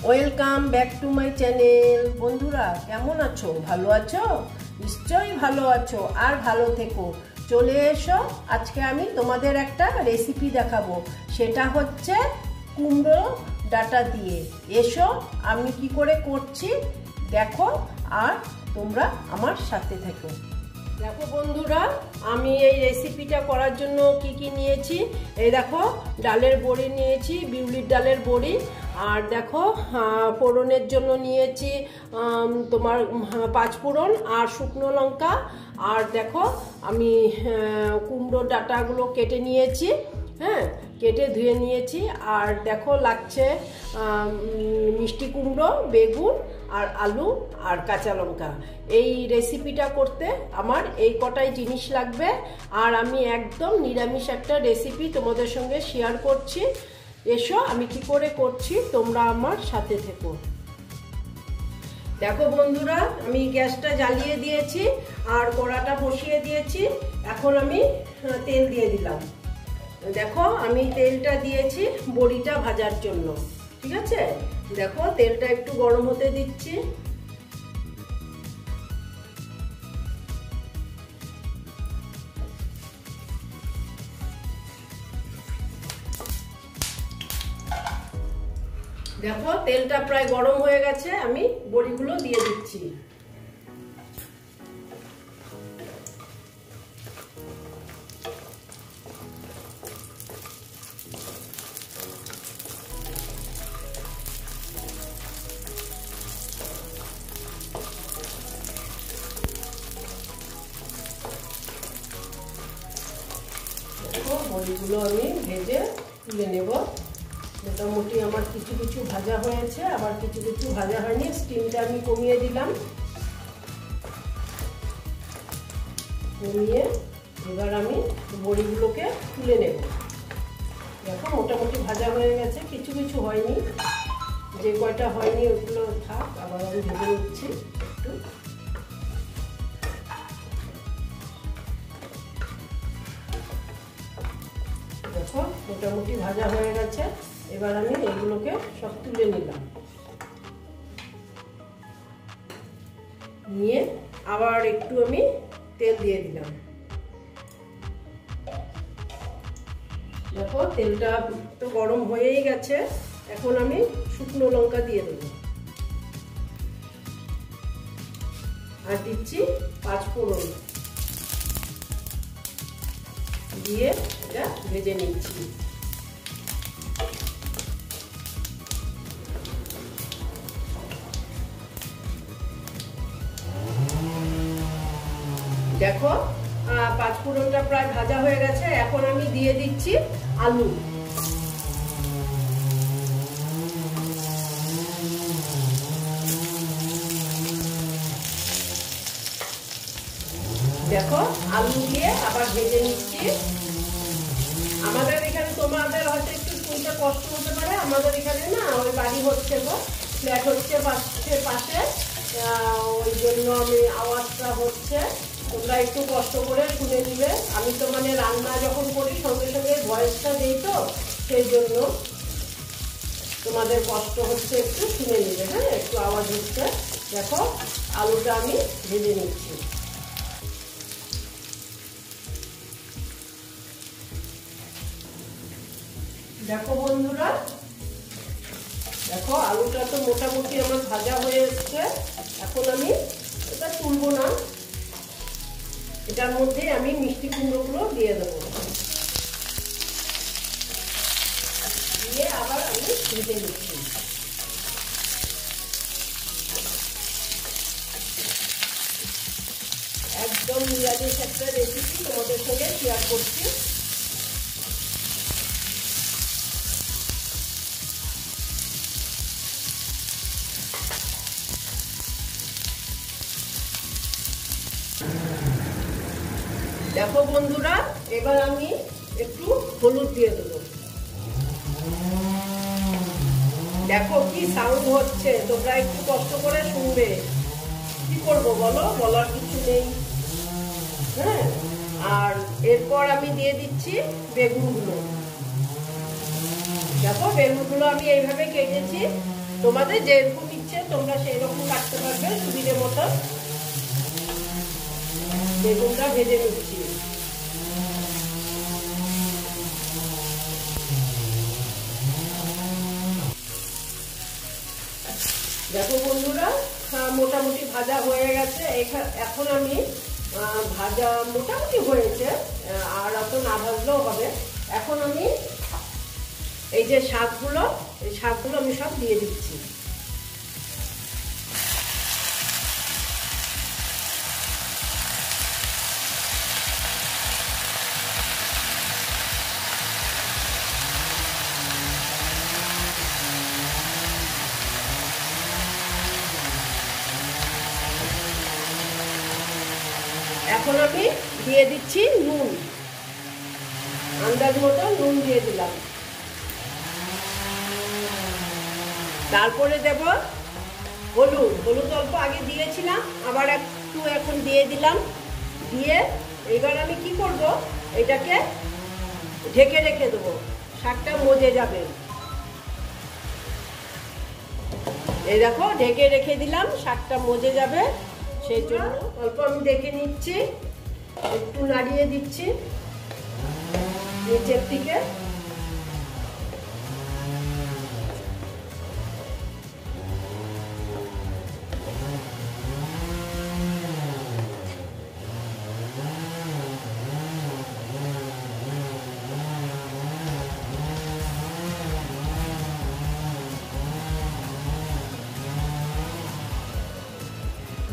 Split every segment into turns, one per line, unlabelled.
Welcome back to my channel. বন্ধুরা কেমন আছো? ভালো আছো? নিশ্চয়ই ভালো আছো, আর ভালো থেকো। চলে এসো, আজকে আমি তোমাদের একটা রেসিপি দেখাবো। সেটা হচ্ছে কুমড়ো ডাঁটা দিয়ে। এসো আমি কি করে করছি দেখো, আর তোমরা আমার সাথে থেকো। দেখো বন্ধুরা, আমি এই রেসিপিটা করার জন্য কি কি নিয়েছি। এই দেখো, ডালের বড়ি নিয়েছি, বিউলির ডালের বড়ি। আর দেখো ফোড়নের জন্য নিয়েছি তোমার 5 ফোড়ন আর শুকনো লঙ্কা। আর দেখো আমি কুমড়ো ডাঁটাগুলো কেটে নিয়েছি, হ্যাঁ, কেটে ধুয়ে নিয়েছি। আর দেখো লাগছে মিষ্টি কুমড়ো, বেগুন আর আলু আর কাঁচা লঙ্কা। এই রেসিপিটা করতে আমার এই কটাই জিনিস লাগবে। আর আমি একদম নিরামিষ একটা রেসিপি তোমাদের সঙ্গে শেয়ার করছি। এসো আমি কি করে করছি, তোমরা আমার সাথে থেকো। দেখো বন্ধুরা, আমি গ্যাসটা জ্বালিয়ে দিয়েছি আর কড়াটা বসিয়ে দিয়েছি। এখন আমি তেল দিয়ে দিলাম। দেখো আমি তেলটা দিয়েছি বড়িটা ভাজার জন্য, ঠিক আছে। দেখো তেলটা একটু গরম হতে দিচ্ছি। দেখো তেলটা প্রায় গরম হয়ে গেছে, আমি বড়িগুলো দিয়ে দিচ্ছি। বড়িগুলো আমি ভেজে তুলে নেব। মোটামুটি আমার কিছু কিছু ভাজা হয়েছে, আবার কিছু কিছু ভাজা হয়নি। স্টিমটা আমি কমিয়ে দিলাম। কমিয়ে এবার আমি বড়িগুলোকে তুলে নেব। দেখো মোটামুটি ভাজা হয়ে গেছে, কিছু কিছু হয়নি। যে কয়টা হয়নি ওগুলো থাক, আবার আমি ভেজে নিচ্ছি একটু। দেখো মোটামুটি ভাজা হয়ে গেছে, এবার আমি এগুলোকে সব তুলে নিলাম। নিয়ে আবার একটু আমি তেল দিয়ে দিলাম। দেখো তেলটা তো গরম হয়েই গেছে। এখন আমি শুকনো লঙ্কা দিয়ে দেব, আর দিচ্ছি 5 ফোড়ন দিয়ে এটা ভেজে নিচ্ছি। দেখো 5 ফোড়নটা প্রায় ভাজা হয়ে গেছে। এখন আমি দিয়ে দিচ্ছি আলু। দেখো আলু দিয়ে আবার ভেজে নিচ্ছি। আমাদের এখানে, তোমাদের হয়তো একটু শুনতে কষ্ট হতে পারে, আমাদের এখানে না ওই বাড়ি হচ্ছে গো, ফ্ল্যাট হচ্ছে পাশে, ওই জন্য আমি আওয়াজটা হচ্ছে। তোমরা একটু কষ্ট করে শুনে নিবে। আমি তো মানে রান্না যখন করি সঙ্গে সঙ্গে ভয়েসটা দিই, তো সেই জন্য তোমাদের কষ্ট হচ্ছে, একটু শুনে নিবে। হ্যাঁ, একটু আওয়াজ হচ্ছে। দেখো আলুটা আমি ভেজে নিচ্ছি। দেখো বন্ধুরা, দেখো আলুটা তো মোটামুটি আমার ভাজা হয়ে এসছে। এখন আমি এটা তুলবো না, এটার মধ্যে আমি মিষ্টি কুমড়োগুলো দিয়ে দেবো। দিয়ে আবার আমি ভেজে নিচ্ছি। একদম নিরামিষ একটা রেসিপি তোমাদের সঙ্গে শেয়ার করছি। দেখো বন্ধুরা, এবার আমি একটু হলুদ দিয়ে দেবো। দেখো কি সাউন্ড হচ্ছে, তোমরা একটু কষ্ট করে শুনবে। কি করবো বলো, বলার কিছু নেই। হ্যাঁ, আর এরপর আমি দিয়ে দিচ্ছি বেগুনগুলো। দেখো বেগুনগুলো আমি এইভাবে কেটেছি, তোমাদের যেরকম ইচ্ছে তোমরা সেই রকম কাটতে পারবে সুবিধে মতো। বেগুনটা ভেজে নিচ্ছি। দেখো বন্ধুরা, মোটামুটি ভাজা হয়ে গেছে। এখন আমি ভাজা মোটামুটি হয়েছে, আর অত না ভাজলেও হবে। এখন আমি এই যে শাকগুলো, এই শাকগুলো আমি সব দিয়ে দিচ্ছি। এখন আমি দিয়ে দিচ্ছি নুন, আন্দাজ মতো নুন দিয়ে দিলাম। তারপরে দেব হলুদ। হলুদ অল্প আগে দিয়েছিলাম, আবার একটু এখন দিয়ে দিলাম। দিয়ে এবার আমি কি করব, এটাকে ঢেকে রেখে দেবো, শাকটা মজে যাবে। এই দেখো ঢেকে রেখে দিলাম, শাকটা মজে যাবে। সেই জন্য অল্প আমি দেখে নিচ্ছি, একটু নাড়িয়ে দিচ্ছি নিচের থেকে।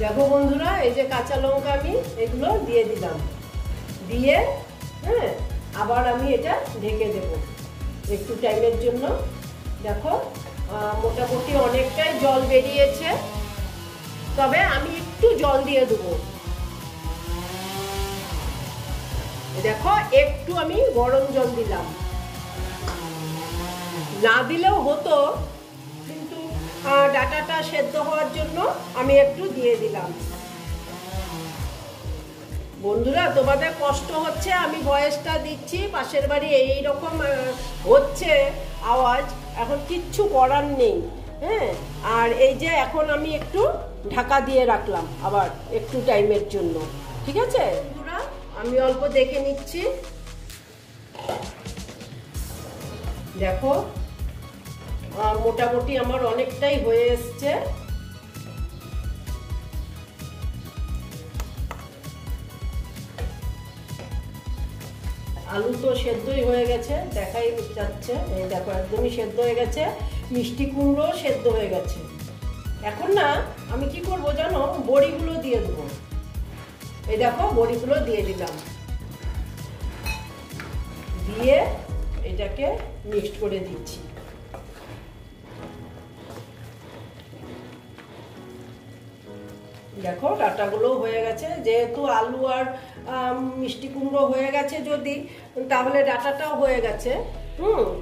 দেখো বন্ধুরা, এই যে কাঁচা লঙ্কা আমি এগুলো দিয়ে দিলাম। দিয়ে আবার আমি এটা ঢেকে দেব একটু টাইমের জন্য। দেখো মোটামুটি অনেকটাই জল বেরিয়েছে, তবে আমি একটু জল দিয়ে দেবো। দেখো একটু আমি গরম জল দিলাম, না দিলেও হতো, কিন্তু ডাটাটা সেদ্ধ হওয়ার জন্য আমি একটু দিয়ে দিলাম। বন্ধুরা, তোমাদের কষ্ট হচ্ছে, আমি ভয়েসটা দিচ্ছি, পাশের বাড়ি এই রকম হচ্ছে আওয়াজ, এখন কিচ্ছু করার নেই। আর এই যে এখন আমি একটু ঢাকা দিয়ে রাখলাম আবার একটু টাইমের জন্য, ঠিক আছে বন্ধুরা? আমি অল্প দেখে নিচ্ছি। দেখো মোটামুটি আমার অনেকটাই হয়ে এসছে। আলু তো সেদ্ধই হয়ে গেছে, দেখাই যাচ্ছে। এই দেখো একদমই সেদ্ধ হয়ে গেছে, মিষ্টি কুমড়ো সেদ্ধ হয়ে গেছে। এখন না আমি কি করব জানো, বড়িগুলো দিয়ে দেবো। এই দেখো বড়িগুলো দিয়ে দিলাম, দিয়ে এটাকে মিক্সড করে দিচ্ছি। দেখো ডাটাগুলো হয়ে গেছে, যেহেতু আলু আর মিষ্টি কুমড়ো হয়ে গেছে যদি, তাহলে ডাটাটাও হয়ে গেছে।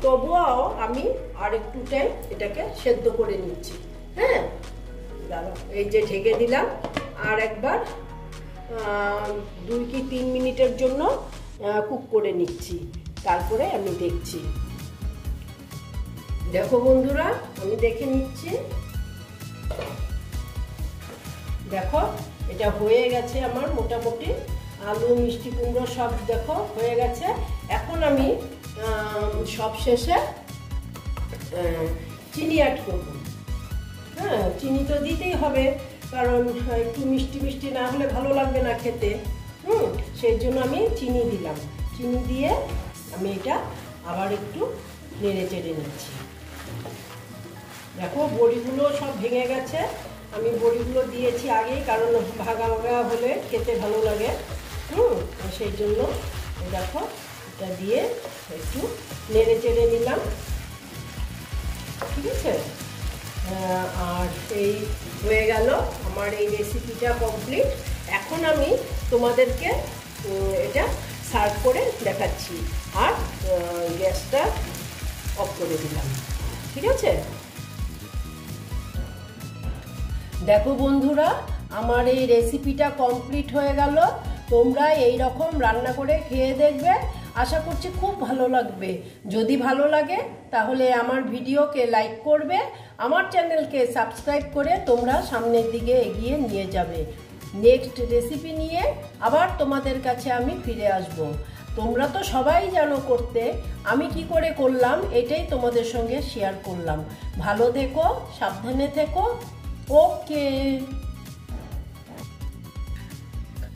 তবুও আমি আর একটু টাইম এটাকে সেদ্ধ করে নিচ্ছি। এই যে ঢেকে দিলাম, আর একবার 2 কি 3 মিনিটের জন্য কুক করে নিচ্ছি, তারপরে আমি দেখছি। দেখো বন্ধুরা, আমি দেখে নিচ্ছি। দেখো এটা হয়ে গেছে আমার মোটামুটি, আলু মিষ্টি কুমড়ো সব দেখো হয়ে গেছে। এখন আমি সব শেষে চিনি অ্যাড করব। চিনি তো দিতেই হবে, কারণ একটু মিষ্টি মিষ্টি না হলে ভালো লাগবে না খেতে। সেই জন্য আমি চিনি দিলাম। চিনি দিয়ে আমি এটা আবার একটু নেড়ে চেড়ে নিচ্ছি। দেখো বড়িগুলো সব ভেঙে গেছে, আমি বড়িগুলো দিয়েছি আগেই, কারণ ভাগা ভাগা হলে খেতে ভালো লাগে। সেই জন্য দেখো এটা দিয়ে একটু নেড়ে চেড়ে নিলাম, ঠিক আছে? আর এই হয়ে গেল আমার এই রেসিপিটা কমপ্লিট। এখন আমি তোমাদেরকে এটা সার্ভ করে দেখাচ্ছি, আর গ্যাসটা অফ করে দিলাম, ঠিক আছে? দেখো বন্ধুরা, আমার এই রেসিপিটা কমপ্লিট হয়ে গেল। তোমরা এই রকম রান্না করে খেয়ে দেখবে, আশা করছি খুব ভালো লাগবে। যদি ভালো লাগে তাহলে আমার ভিডিওকে লাইক করবে, আমার চ্যানেলকে সাবস্ক্রাইব করে তোমরা সামনের দিকে এগিয়ে নিয়ে যাবে। নেক্সট রেসিপি নিয়ে আবার তোমাদের কাছে আমি ফিরে আসব। তোমরা তো সবাই জানো করতে, আমি কি করে করলাম এটাই তোমাদের সঙ্গে শেয়ার করলাম। ভালো থেকো, সাবধানে থেকো। ওকে।